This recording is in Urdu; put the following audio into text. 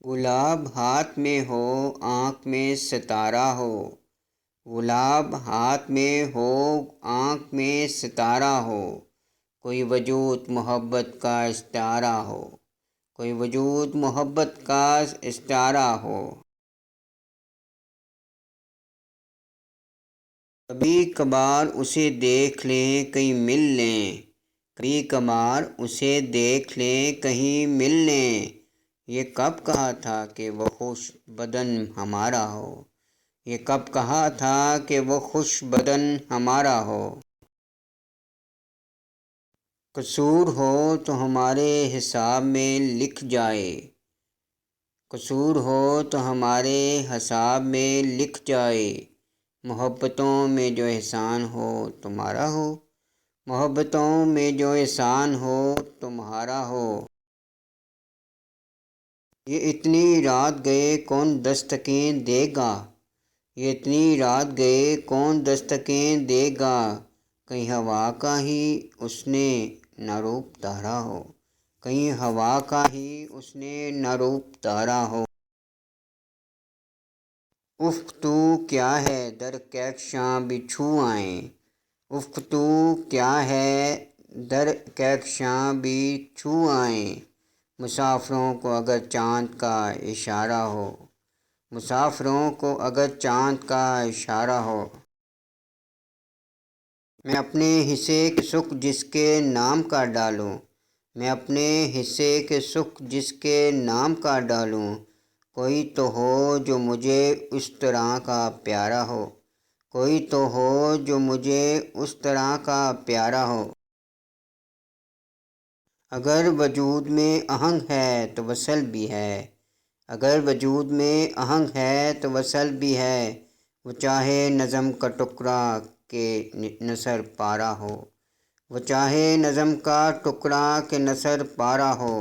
گلاب ہاتھ میں ہو آنکھ میں ستارہ ہو، گلاب ہاتھ میں ہو آنکھ میں ستارہ ہو، کوئی وجود محبت کا استعارہ ہو، کوئی وجود محبت کا استعارہ ہو۔ کبھی کبھار اسے دیکھ لیں کہیں مل لیں، کبھی کبھار اسے دیکھ لیں کہیں مل لیں، یہ کب کہا تھا کہ وہ خوش بدن ہمارا ہو، یہ کب کہا تھا کہ وہ خوش بدن ہمارا ہو۔ قصور ہو تو ہمارے حساب میں لکھ جائے، قصور ہو تو ہمارے حساب میں لکھ جائے، محبتوں میں جو احسان ہو تمہارا ہو، محبتوں میں جو احسان ہو تمہارا ہو۔ یہ اتنی رات گئے کون دستکیں دے گا، یہ اتنی رات گئے کون دستکیں دے گا، کہیں ہوا کا ہی اس نے نہ روپ دھارا ہو، کہیں ہوا کا ہی اس نے نہ روپ دھارا ہو۔ افق تو کیا ہے در کہکشاں بھی چھو آئیں، افق تو کیا ہے در کہکشاں بھی چھو آئیں، مسافروں کو اگر چاند کا اشارہ ہو، مسافروں کو اگر چاند کا اشارہ ہو۔ میں اپنے حصے کے سکھ جس کے نام کا ڈالوں، میں اپنے حصے کے سکھ جس کے نام کا ڈالوں، کوئی تو ہو جو مجھے اس طرح کا پیارا ہو، کوئی تو ہو جو مجھے اس طرح کا پیارا ہو۔ اگر وجود میں آہنگ ہے تو وصل بھی ہے، اگر وجود میں آہنگ ہے تو وصل بھی ہے، وہ چاہے نظم کا ٹکڑا کہ نثر پارہ ہو، وہ چاہے نظم کا ٹکڑا کہ نثر پارہ ہو۔